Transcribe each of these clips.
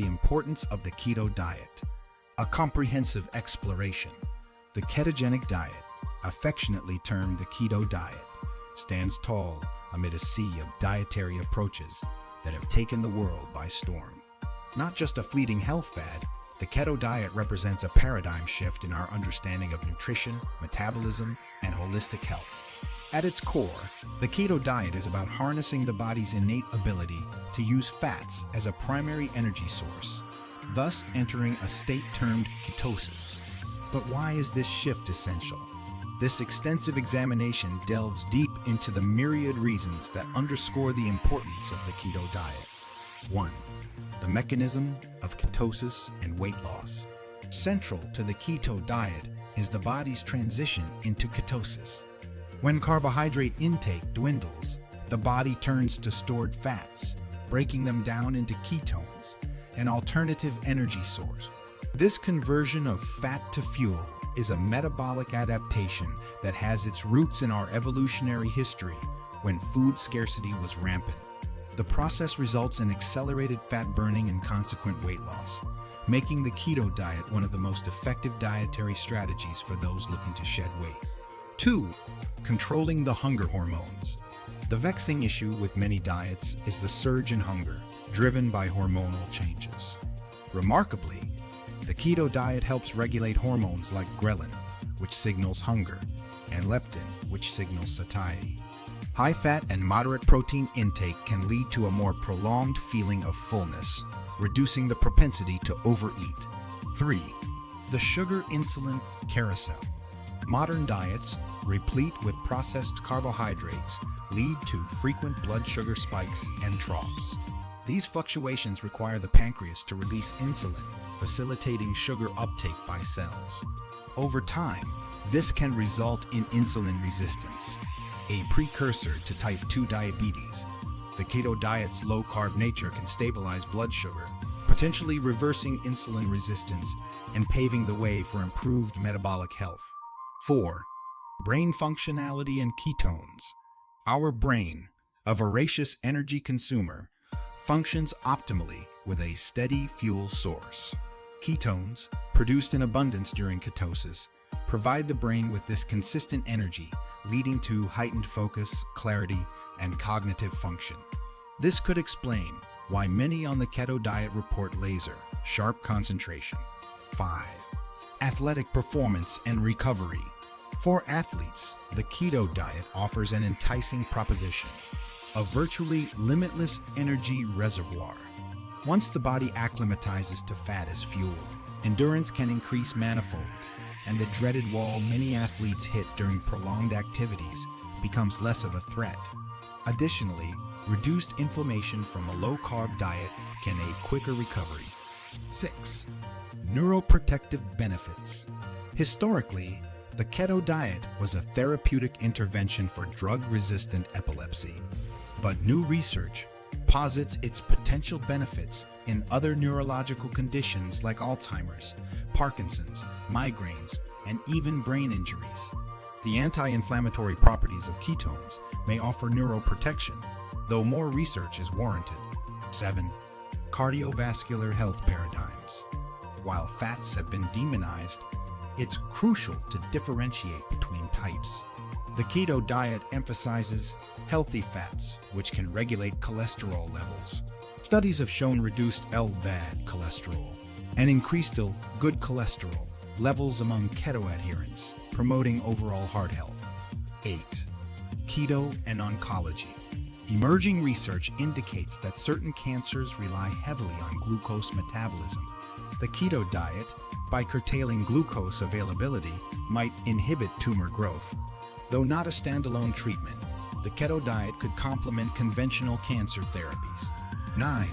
the importance of the keto diet. A comprehensive exploration. The ketogenic diet, affectionately termed the keto diet, stands tall amid a sea of dietary approaches that have taken the world by storm. Not just a fleeting health fad, the keto diet represents a paradigm shift in our understanding of nutrition, metabolism, and holistic health. At its core, the keto diet is about harnessing the body's innate ability to use fats as a primary energy source, thus entering a state termed ketosis. But why is this shift essential? This extensive examination delves deep into the myriad reasons that underscore the importance of the keto diet. 1. The mechanism of ketosis and weight loss. Central to the keto diet is the body's transition into ketosis. When carbohydrate intake dwindles, the body turns to stored fats, breaking them down into ketones, an alternative energy source. This conversion of fat to fuel is a metabolic adaptation that has its roots in our evolutionary history when food scarcity was rampant. The process results in accelerated fat burning and consequent weight loss, making the keto diet one of the most effective dietary strategies for those looking to shed weight. 2. Controlling the hunger hormones. The vexing issue with many diets is the surge in hunger, driven by hormonal changes. Remarkably, the keto diet helps regulate hormones like ghrelin, which signals hunger, and leptin, which signals satiety. High fat and moderate protein intake can lead to a more prolonged feeling of fullness, reducing the propensity to overeat. 3. The Sugar-Insulin Carousel. Modern diets, replete with processed carbohydrates, lead to frequent blood sugar spikes and troughs. These fluctuations require the pancreas to release insulin, facilitating sugar uptake by cells. Over time, this can result in insulin resistance, a precursor to type 2 diabetes. The keto diet's low-carb nature can stabilize blood sugar, potentially reversing insulin resistance and paving the way for improved metabolic health. 4. Brain functionality and ketones. Our brain, a voracious energy consumer, functions optimally with a steady fuel source. Ketones, produced in abundance during ketosis, provide the brain with this consistent energy, leading to heightened focus, clarity, and cognitive function. This could explain why many on the keto diet report laser, sharp concentration. 5. Athletic performance and recovery. For athletes, the keto diet offers an enticing proposition, a virtually limitless energy reservoir. Once the body acclimatizes to fat as fuel, endurance can increase manifold, and the dreaded wall many athletes hit during prolonged activities becomes less of a threat. Additionally, reduced inflammation from a low-carb diet can aid quicker recovery. 6. Neuroprotective benefits. Historically, the keto diet was a therapeutic intervention for drug-resistant epilepsy, but new research posits its potential benefits in other neurological conditions like Alzheimer's, Parkinson's, migraines, and even brain injuries. The anti-inflammatory properties of ketones may offer neuroprotection, though more research is warranted. 7. Cardiovascular health paradigms. While fats have been demonized, it's crucial to differentiate between types. The keto diet emphasizes healthy fats, which can regulate cholesterol levels. Studies have shown reduced LVAD cholesterol and increased good cholesterol levels among keto adherents, promoting overall heart health. 8. Keto and Oncology. Emerging research indicates that certain cancers rely heavily on glucose metabolism. The keto diet, by curtailing glucose availability, might inhibit tumor growth. Though not a standalone treatment, the keto diet could complement conventional cancer therapies. 9.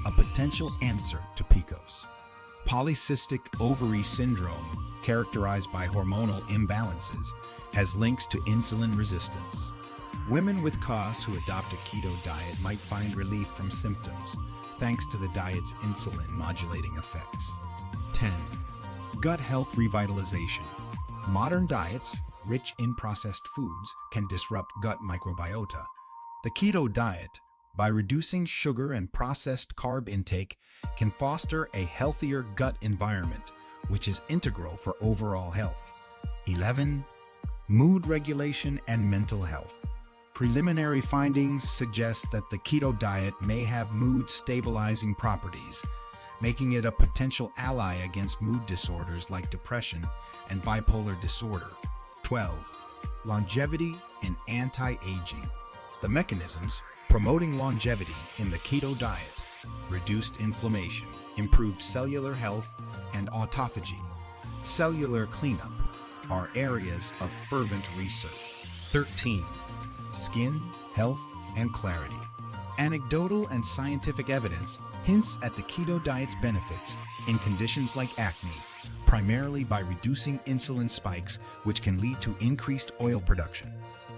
A potential answer to PCOS. Polycystic ovary syndrome, characterized by hormonal imbalances, has links to insulin resistance. Women with PCOS who adopt a keto diet might find relief from symptoms, thanks to the diet's insulin-modulating effects. 10. Gut health revitalization. Modern diets, rich in processed foods, can disrupt gut microbiota. The keto diet, by reducing sugar and processed carb intake can foster a healthier gut environment, which is integral for overall health. 11. Mood regulation and mental health. Preliminary findings suggest that the keto diet may have mood-stabilizing properties, making it a potential ally against mood disorders like depression and bipolar disorder. 12. Longevity and anti-aging. The mechanisms promoting longevity in the keto diet: reduced inflammation, improved cellular health, and autophagy, cellular cleanup, are areas of fervent research. 13. Skin, health, and clarity. Anecdotal and scientific evidence hints at the keto diet's benefits in conditions like acne, primarily by reducing insulin spikes, which can lead to increased oil production.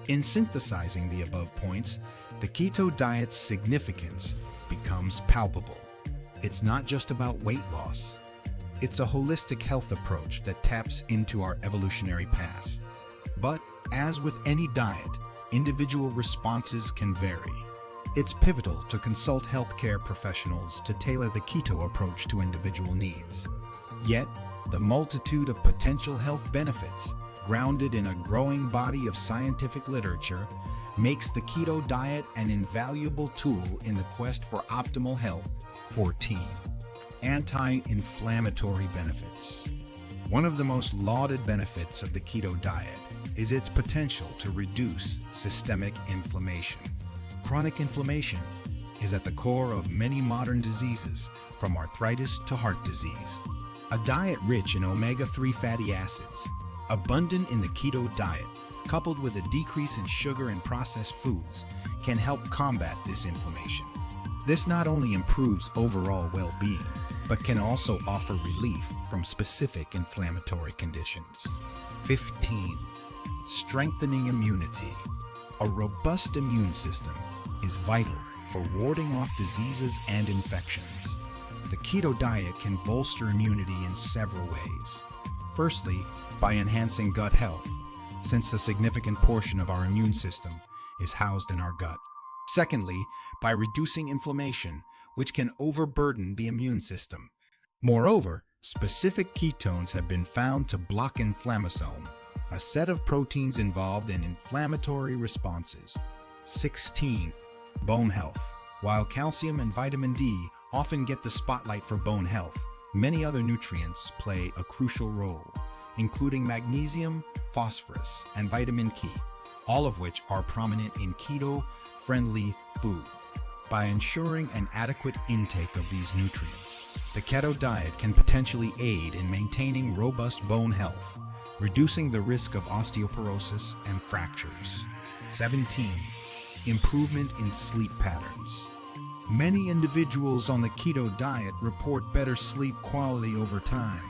In synthesizing the above points, the keto diet's significance becomes palpable. It's not just about weight loss. It's a holistic health approach that taps into our evolutionary past. But as with any diet, individual responses can vary. It's pivotal to consult healthcare professionals to tailor the keto approach to individual needs. Yet, the multitude of potential health benefits, grounded in a growing body of scientific literature, makes the keto diet an invaluable tool in the quest for optimal health. 14. Anti-inflammatory benefits. One of the most lauded benefits of the keto diet is its potential to reduce systemic inflammation. Chronic inflammation is at the core of many modern diseases, from arthritis to heart disease. A diet rich in omega-3 fatty acids, abundant in the keto diet, coupled with a decrease in sugar and processed foods, can help combat this inflammation. This not only improves overall well-being, but can also offer relief from specific inflammatory conditions. 15. Strengthening immunity. A robust immune system is vital for warding off diseases and infections. The keto diet can bolster immunity in several ways. Firstly, by enhancing gut health, since a significant portion of our immune system is housed in our gut. Secondly, by reducing inflammation, which can overburden the immune system. Moreover, specific ketones have been found to block inflammasome, a set of proteins involved in inflammatory responses. 16. Bone health. While calcium and vitamin D often get the spotlight for bone health, many other nutrients play a crucial role, including magnesium, phosphorus, and vitamin K, all of which are prominent in keto-friendly food. By ensuring an adequate intake of these nutrients, the keto diet can potentially aid in maintaining robust bone health, reducing the risk of osteoporosis and fractures. 17. Improvement in sleep patterns. Many individuals on the keto diet report better sleep quality over time.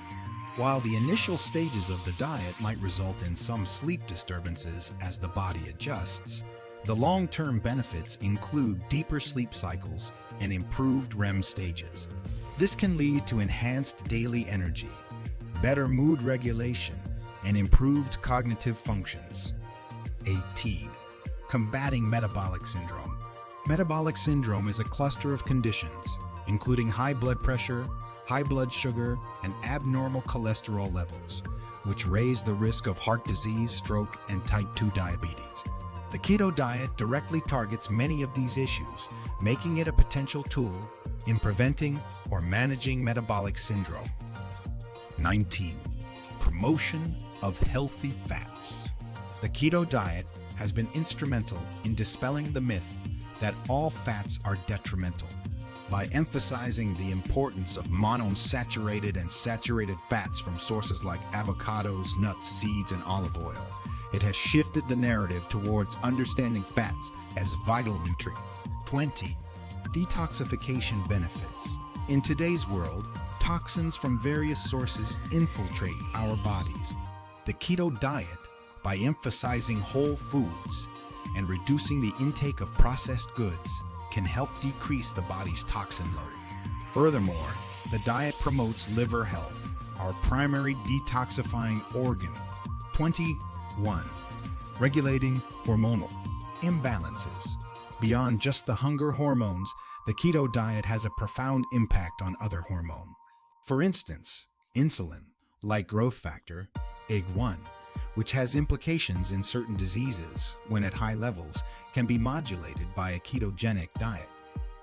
While the initial stages of the diet might result in some sleep disturbances as the body adjusts, the long-term benefits include deeper sleep cycles and improved REM stages. This can lead to enhanced daily energy, better mood regulation, and improved cognitive functions. 18. Combating metabolic syndrome. Metabolic syndrome is a cluster of conditions, including high blood pressure, high blood sugar, and abnormal cholesterol levels, which raise the risk of heart disease, stroke, and type 2 diabetes. The keto diet directly targets many of these issues, making it a potential tool in preventing or managing metabolic syndrome. 19. Promotion of healthy fats. The keto diet has been instrumental in dispelling the myth that all fats are detrimental. By emphasizing the importance of monounsaturated and saturated fats from sources like avocados, nuts, seeds, and olive oil, it has shifted the narrative towards understanding fats as vital nutrients. 20. Detoxification benefits. In today's world, toxins from various sources infiltrate our bodies. The keto diet, by emphasizing whole foods and reducing the intake of processed goods, can help decrease the body's toxin load. Furthermore, the diet promotes liver health, our primary detoxifying organ. 21. Regulating hormonal imbalances. Beyond just the hunger hormones, the keto diet has a profound impact on other hormones. For instance, insulin, like growth factor, IG1, which has implications in certain diseases when at high levels, can be modulated by a ketogenic diet.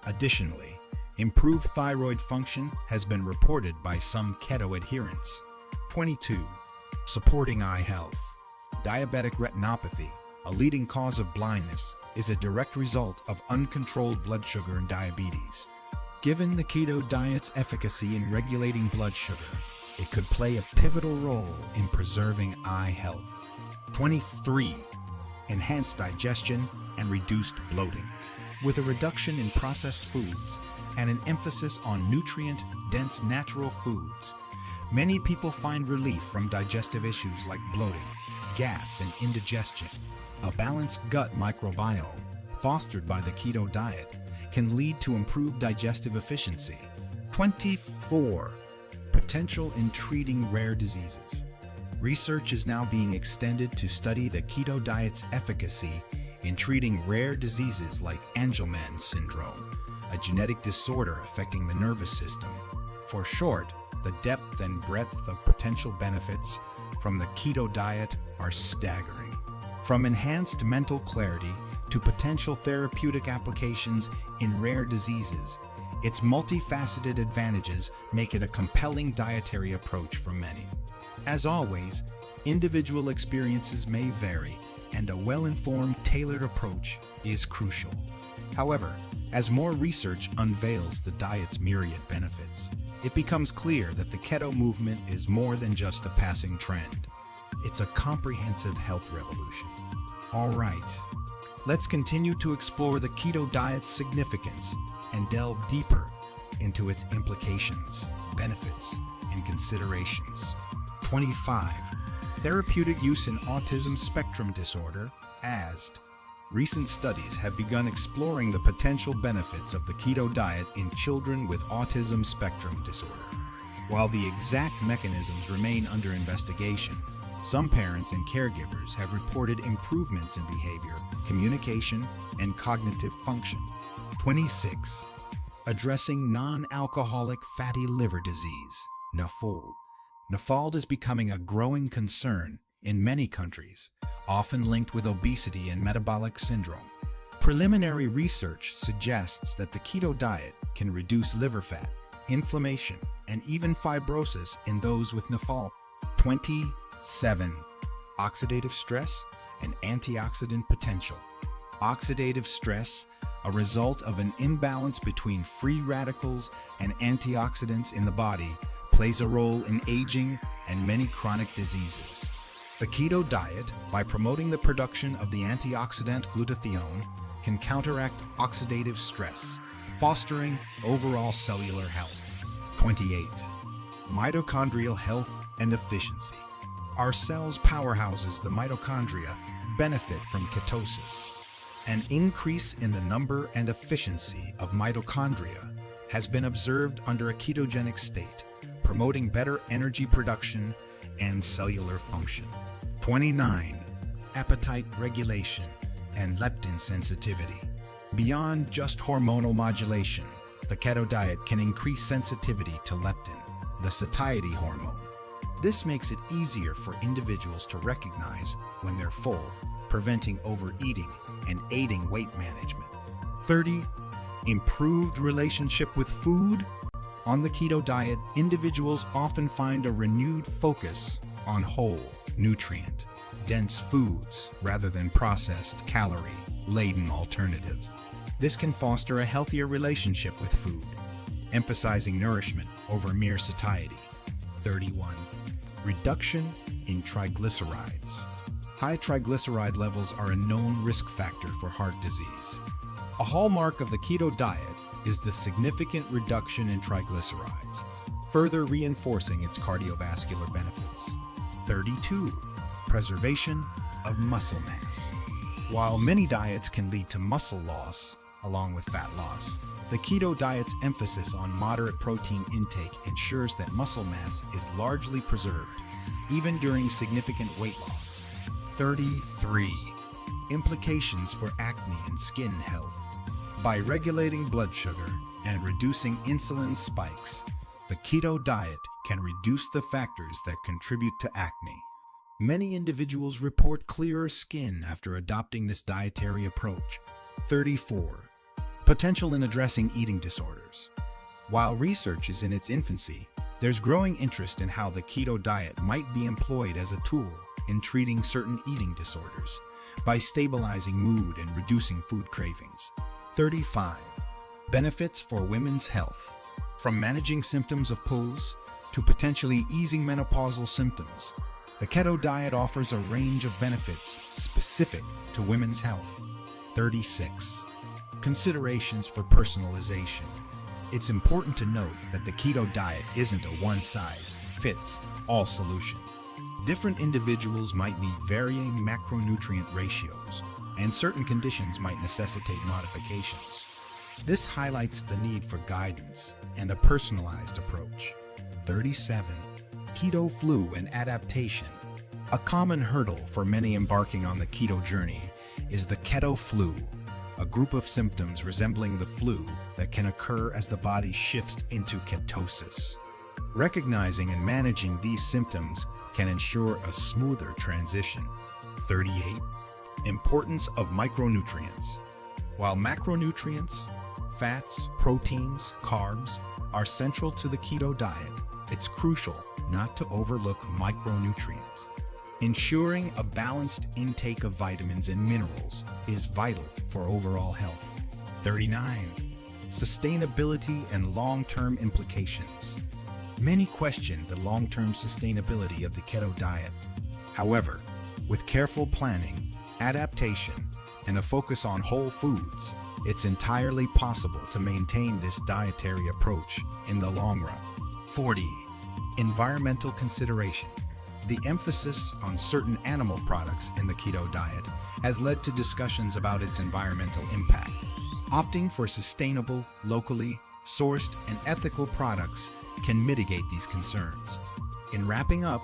Additionally, improved thyroid function has been reported by some keto adherents. 22. Supporting eye health. Diabetic retinopathy, a leading cause of blindness, is a direct result of uncontrolled blood sugar and diabetes. Given the keto diet's efficacy in regulating blood sugar, it could play a pivotal role in preserving eye health. 23. Enhanced digestion and reduced bloating. With a reduction in processed foods and an emphasis on nutrient-dense natural foods, many people find relief from digestive issues like bloating, gas, and indigestion. A balanced gut microbiome, fostered by the keto diet, can lead to improved digestive efficiency. 24. Potential in treating rare diseases. Research is now being extended to study the keto diet's efficacy in treating rare diseases like Angelman syndrome, a genetic disorder affecting the nervous system. For short, the depth and breadth of potential benefits from the keto diet are staggering. From enhanced mental clarity to potential therapeutic applications in rare diseases, its multifaceted advantages make it a compelling dietary approach for many. As always, individual experiences may vary, and a well-informed, tailored approach is crucial. However, as more research unveils the diet's myriad benefits, it becomes clear that the keto movement is more than just a passing trend. It's a comprehensive health revolution. All right, let's continue to explore the keto diet's significance and delve deeper into its implications, benefits, and considerations. 25. Therapeutic use in autism spectrum disorder, ASD. Recent studies have begun exploring the potential benefits of the keto diet in children with autism spectrum disorder. While the exact mechanisms remain under investigation, some parents and caregivers have reported improvements in behavior, communication, and cognitive function. 26. Addressing non-alcoholic fatty liver disease, NAFLD. NAFLD is becoming a growing concern in many countries, often linked with obesity and metabolic syndrome. Preliminary research suggests that the keto diet can reduce liver fat, inflammation, and even fibrosis in those with NAFLD. 27. Oxidative stress and antioxidant potential. Oxidative stress, a result of an imbalance between free radicals and antioxidants in the body, plays a role in aging and many chronic diseases. The keto diet, by promoting the production of the antioxidant glutathione, can counteract oxidative stress, fostering overall cellular health. 28. Mitochondrial health and efficiency. Our cells' powerhouses, the mitochondria, benefit from ketosis. An increase in the number and efficiency of mitochondria has been observed under a ketogenic state, promoting better energy production and cellular function. 29. Appetite regulation and leptin sensitivity. Beyond just hormonal modulation, the keto diet can increase sensitivity to leptin, the satiety hormone. This makes it easier for individuals to recognize when they're full, preventing overeating and aiding weight management. 30. Improved relationship with food. On the keto diet, individuals often find a renewed focus on whole, nutrient-dense foods rather than processed, calorie-laden alternatives. This can foster a healthier relationship with food, emphasizing nourishment over mere satiety. 31. Reduction in triglycerides. High triglyceride levels are a known risk factor for heart disease. A hallmark of the keto diet is the significant reduction in triglycerides, further reinforcing its cardiovascular benefits. 32. Preservation of muscle mass. While many diets can lead to muscle loss, along with fat loss, the keto diet's emphasis on moderate protein intake ensures that muscle mass is largely preserved, even during significant weight loss. 33. Implications for acne and skin health. By regulating blood sugar and reducing insulin spikes, the keto diet can reduce the factors that contribute to acne. Many individuals report clearer skin after adopting this dietary approach. 34. Potential in addressing eating disorders. While research is in its infancy, there's growing interest in how the keto diet might be employed as a tool in treating certain eating disorders by stabilizing mood and reducing food cravings. 35. Benefits for women's health. From managing symptoms of PCOS to potentially easing menopausal symptoms, the keto diet offers a range of benefits specific to women's health. 36. Considerations for personalization. It's important to note that the keto diet isn't a one-size-fits-all solution. Different individuals might need varying macronutrient ratios, and certain conditions might necessitate modifications. This highlights the need for guidance and a personalized approach. 37. Keto Flu and Adaptation. A common hurdle for many embarking on the keto journey is the keto flu, a group of symptoms resembling the flu that can occur as the body shifts into ketosis. Recognizing and managing these symptoms can ensure a smoother transition. 38. Importance of micronutrients. While macronutrients, fats, proteins, carbs are central to the keto diet, it's crucial not to overlook micronutrients. Ensuring a balanced intake of vitamins and minerals is vital for overall health. 39. Sustainability and long-term implications. Many question the long-term sustainability of the keto diet. However, with careful planning, adaptation, and a focus on whole foods, it's entirely possible to maintain this dietary approach in the long run. 40. Environmental consideration. The emphasis on certain animal products in the keto diet has led to discussions about its environmental impact. Opting for sustainable, locally sourced, and ethical products can mitigate these concerns. In wrapping up,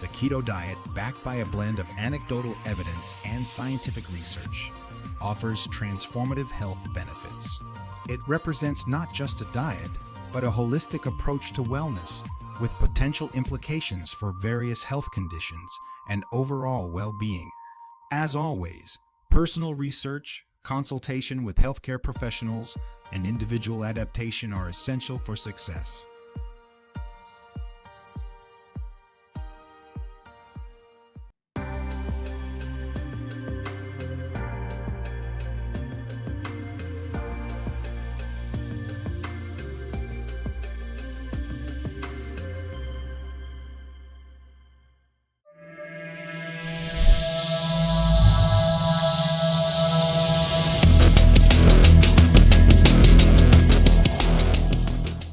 the keto diet, backed by a blend of anecdotal evidence and scientific research, offers transformative health benefits. It represents not just a diet, but a holistic approach to wellness, with potential implications for various health conditions and overall well-being. As always, personal research, consultation with healthcare professionals, and individual adaptation are essential for success.